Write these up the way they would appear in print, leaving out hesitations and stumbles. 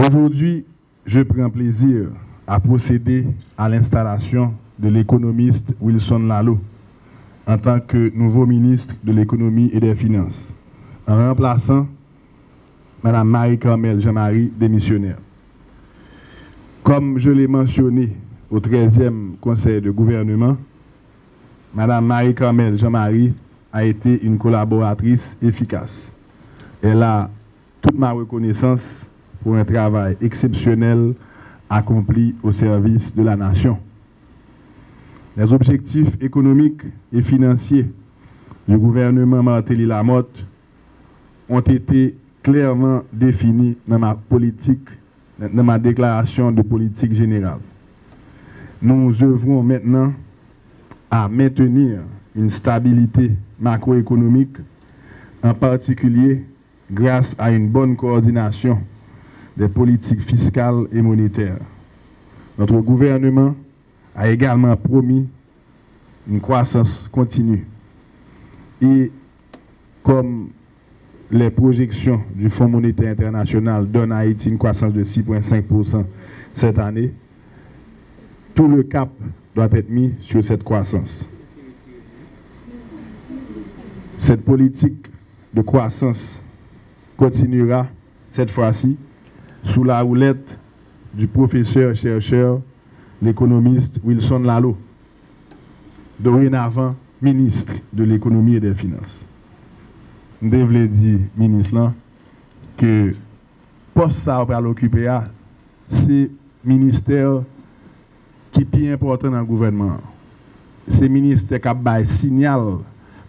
Aujourd'hui, je prends plaisir à procéder à l'installation de l'économiste Wilson Lalo en tant que nouveau ministre de l'économie et des finances, en remplaçant Mme Marie-Carmel Jean-Marie, démissionnaire. Comme je l'ai mentionné au 13e conseil de gouvernement, Mme Marie-Carmel Jean-Marie a été une collaboratrice efficace. Elle a toute ma reconnaissance pour un travail exceptionnel accompli au service de la nation. Les objectifs économiques et financiers du gouvernement Martelly Lamotte ont été clairement définis dans ma déclaration de politique générale. Nous œuvrons maintenant à maintenir une stabilité macroéconomique, en particulier grâce à une bonne coordination des politiques fiscales et monétaires. Notre gouvernement a également promis une croissance continue. Et comme les projections du Fonds monétaire international donnent à Haïti une croissance de 6,5% cette année, tout le cap doit être mis sur cette croissance. Cette politique de croissance continuera cette fois-ci sous la houlette du professeur-chercheur, l'économiste Wilson Lalo, dorénavant ministre de l'économie et des finances. Je devrais dire, ministre, là, que poste ça va l'occuper, c'est ministère qui est plus important dans le gouvernement. C'est ministère qui a un signal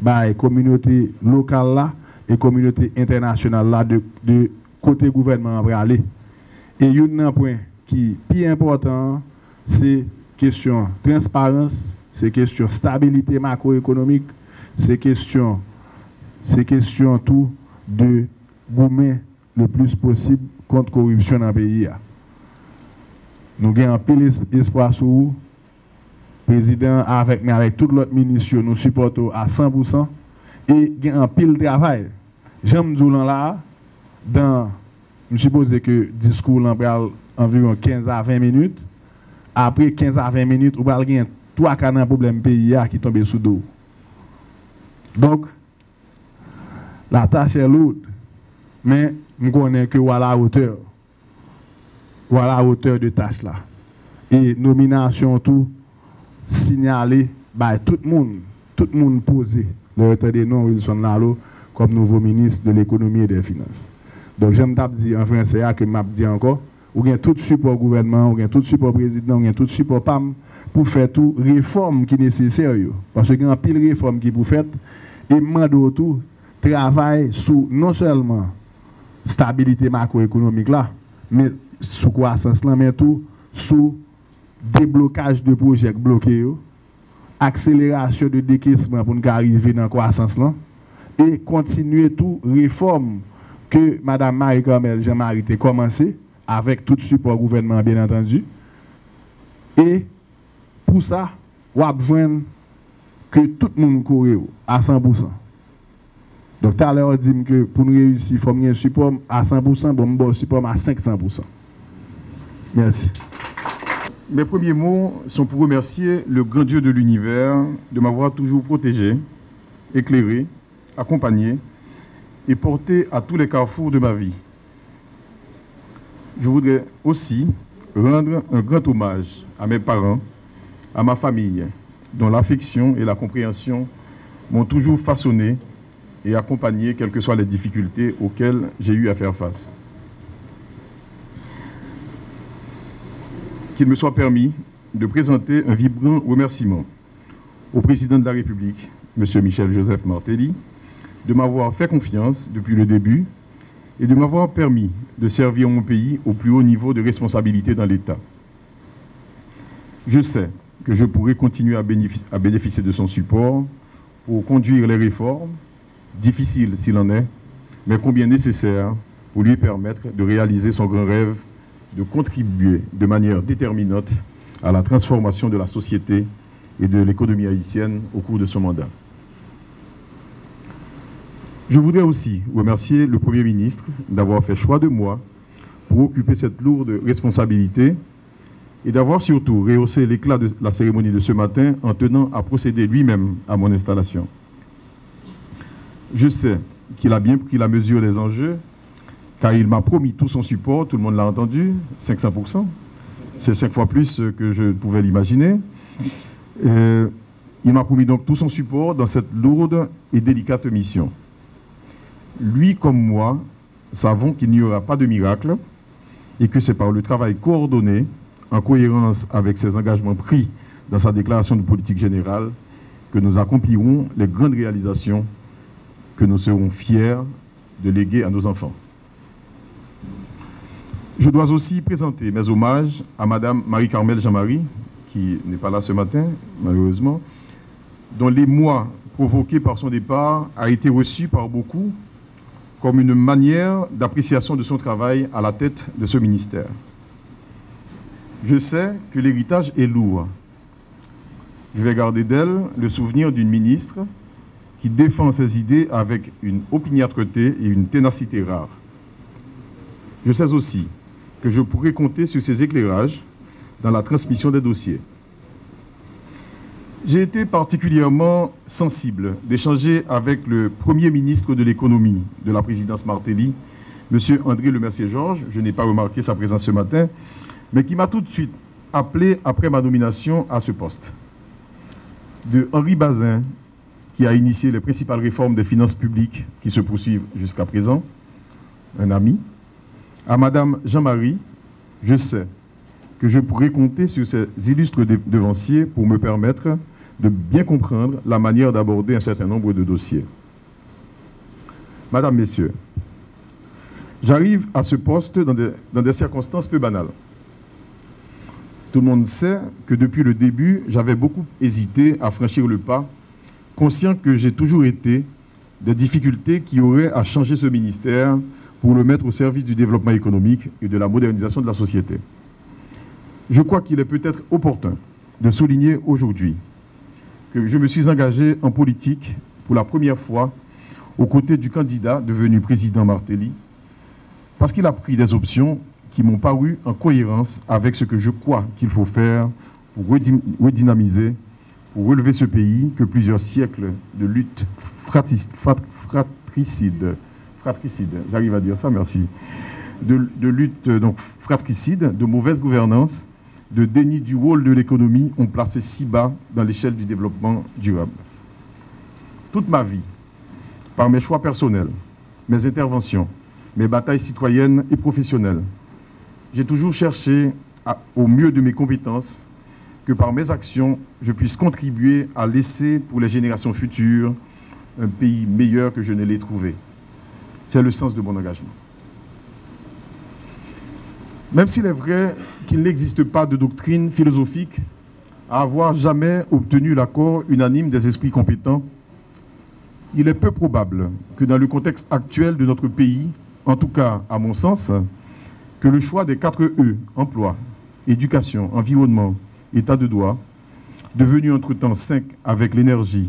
à la communauté locale là, et communauté internationale là, de côté gouvernement va aller. Et il y a un point qui est plus important, c'est question transparence, c'est question stabilité macroéconomique, c'est question tout de gommer le plus possible contre la corruption dans le pays. Nous avons un peu d'espoir sur vous. Président, avec tout l'autre ministre, nous supportons à 100%. Et il y a un pile de travail. J'aime dire là, je suppose que le discours là environ 15 à 20 minutes. Après 15 à 20 minutes, vous avez 3-4 problèmes pays qui tombent sous dos. Donc, la tâche est lourde. Mais je connais que voilà la hauteur. Voilà la hauteur de tâche là. Et nomination tout signalé par tout le monde posé le retard de nom Wilson Lalo comme nouveau ministre de l'économie et des finances. Donc j'aime dire en français que m'a dit encore, ou bien tout support gouvernement, ou bien tout support président, ou bien tout support PAM pour faire tout réforme qui est nécessaire parce qu'il y a un pile réforme qui pour faire et mando tout travail sous non seulement stabilité macroéconomique là, mais sous croissance là, mais tout sous déblocage de projets bloqués, accélération de décaissement pour nous arriver dans la croissance là, et continuer tout réforme que Mme Marie-Carmel Jean-Marie a commencé avec tout support gouvernement bien entendu. Et pour ça, on a besoin que tout le monde court à 100%. Donc tout à l'heure on dit que pour nous réussir, il faut un support à 100%, bon support à 500%. Merci. Mes premiers mots sont pour remercier le grand Dieu de l'univers de m'avoir toujours protégé, éclairé, accompagné et porté à tous les carrefours de ma vie. Je voudrais aussi rendre un grand hommage à mes parents, à ma famille, dont l'affection et la compréhension m'ont toujours façonné et accompagné, quelles que soient les difficultés auxquelles j'ai eu à faire face. Qu'il me soit permis de présenter un vibrant remerciement au président de la République, M. Michel-Joseph Martelly, de m'avoir fait confiance depuis le début et de m'avoir permis de servir mon pays au plus haut niveau de responsabilité dans l'État. Je sais que je pourrai continuer à bénéficier de son support pour conduire les réformes, difficiles s'il en est, mais combien nécessaires pour lui permettre de réaliser son grand rêve de contribuer de manière déterminante à la transformation de la société et de l'économie haïtienne au cours de son mandat. Je voudrais aussi remercier le Premier ministre d'avoir fait choix de moi pour occuper cette lourde responsabilité et d'avoir surtout rehaussé l'éclat de la cérémonie de ce matin en tenant à procéder lui-même à mon installation. Je sais qu'il a bien pris la mesure des enjeux, car il m'a promis tout son support, tout le monde l'a entendu, 500%. C'est 5 fois plus que je pouvais l'imaginer. Il m'a promis donc tout son support dans cette lourde et délicate mission. Lui comme moi savons qu'il n'y aura pas de miracle et que c'est par le travail coordonné, en cohérence avec ses engagements pris dans sa déclaration de politique générale, que nous accomplirons les grandes réalisations que nous serons fiers de léguer à nos enfants. Je dois aussi présenter mes hommages à Madame Marie-Carmel Jean-Marie, qui n'est pas là ce matin, malheureusement, dont l'émoi provoqué par son départ a été reçu par beaucoup comme une manière d'appréciation de son travail à la tête de ce ministère. Je sais que l'héritage est lourd. Je vais garder d'elle le souvenir d'une ministre qui défend ses idées avec une opiniâtreté et une ténacité rares. Je sais aussi que je pourrai compter sur ses éclairages dans la transmission des dossiers. J'ai été particulièrement sensible d'échanger avec le Premier ministre de l'économie de la présidence Martelly, M. André Lemercier-Georges, je n'ai pas remarqué sa présence ce matin, mais qui m'a tout de suite appelé après ma nomination à ce poste. De Henri Bazin, qui a initié les principales réformes des finances publiques qui se poursuivent jusqu'à présent, un ami, à Madame Jean-Marie, je sais que je pourrai compter sur ces illustres devanciers pour me permettre de bien comprendre la manière d'aborder un certain nombre de dossiers. Madame, Messieurs, j'arrive à ce poste dans des circonstances peu banales. Tout le monde sait que depuis le début, j'avais beaucoup hésité à franchir le pas, conscient que j'ai toujours été des difficultés qui auraient à changer ce ministère pour le mettre au service du développement économique et de la modernisation de la société. Je crois qu'il est peut-être opportun de souligner aujourd'hui que je me suis engagé en politique pour la première fois aux côtés du candidat devenu président Martelly, parce qu'il a pris des options qui m'ont paru en cohérence avec ce que je crois qu'il faut faire pour redynamiser, pour relever ce pays que plusieurs siècles de lutte fratricide, j'arrive à dire ça, merci, de lutte donc fratricide, de mauvaise gouvernance, de déni du rôle de l'économie ont placé si bas dans l'échelle du développement durable. Toute ma vie, par mes choix personnels, mes interventions, mes batailles citoyennes et professionnelles, j'ai toujours cherché, au mieux de mes compétences, que par mes actions, je puisse contribuer à laisser pour les générations futures un pays meilleur que je ne l'ai trouvé. C'est le sens de mon engagement. Même s'il est vrai qu'il n'existe pas de doctrine philosophique à avoir jamais obtenu l'accord unanime des esprits compétents, il est peu probable que dans le contexte actuel de notre pays, en tout cas à mon sens, que le choix des 4 E, emploi, éducation, environnement, état de droit, devenu entre-temps 5 avec l'énergie,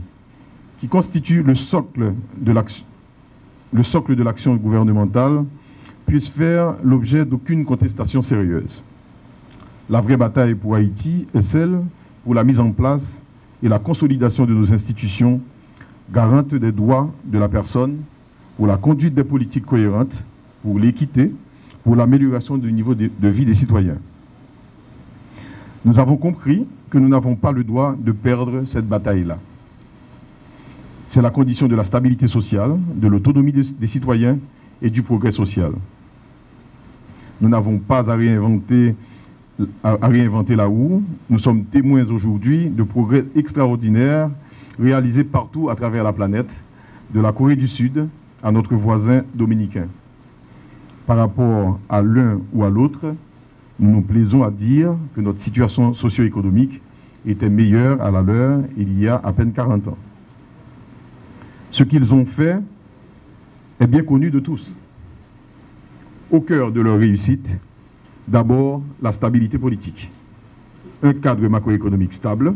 qui constitue le socle de l'action gouvernementale, puisse faire l'objet d'aucune contestation sérieuse. La vraie bataille pour Haïti est celle pour la mise en place et la consolidation de nos institutions garantes des droits de la personne, pour la conduite des politiques cohérentes, pour l'équité, pour l'amélioration du niveau de vie des citoyens. Nous avons compris que nous n'avons pas le droit de perdre cette bataille-là. C'est la condition de la stabilité sociale, de l'autonomie des citoyens et du progrès social. Nous n'avons pas à réinventer la roue. Nous sommes témoins aujourd'hui de progrès extraordinaires réalisés partout à travers la planète, de la Corée du Sud à notre voisin dominicain. Par rapport à l'un ou à l'autre, nous nous plaisons à dire que notre situation socio-économique était meilleure à la leur il y a à peine 40 ans. Ce qu'ils ont fait est bien connu de tous. Au cœur de leur réussite, d'abord la stabilité politique. Un cadre macroéconomique stable,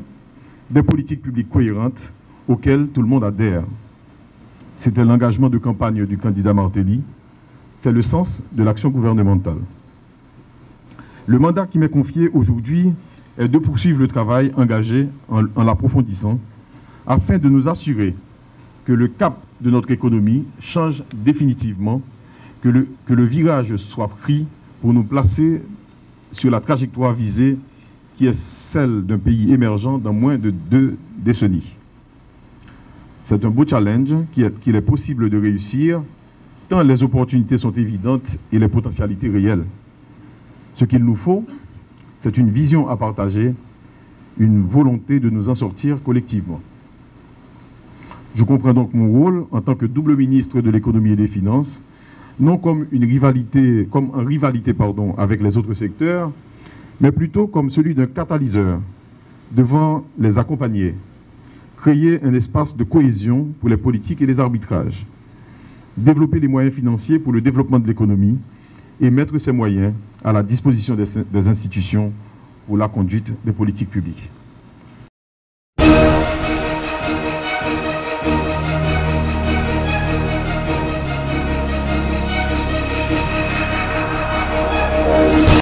des politiques publiques cohérentes auxquelles tout le monde adhère. C'était l'engagement de campagne du candidat Martelly. C'est le sens de l'action gouvernementale. Le mandat qui m'est confié aujourd'hui est de poursuivre le travail engagé en l'approfondissant afin de nous assurer que le cap de notre économie change définitivement, que le virage soit pris pour nous placer sur la trajectoire visée qui est celle d'un pays émergent dans moins de 2 décennies. C'est un beau challenge qu'il est possible de réussir tant les opportunités sont évidentes et les potentialités réelles. Ce qu'il nous faut, c'est une vision à partager, une volonté de nous en sortir collectivement. Je comprends donc mon rôle en tant que double ministre de l'économie et des finances, non comme en rivalité avec les autres secteurs, mais plutôt comme celui d'un catalyseur devant les accompagner, créer un espace de cohésion pour les politiques et les arbitrages, développer les moyens financiers pour le développement de l'économie et mettre ces moyens à la disposition des institutions pour la conduite des politiques publiques.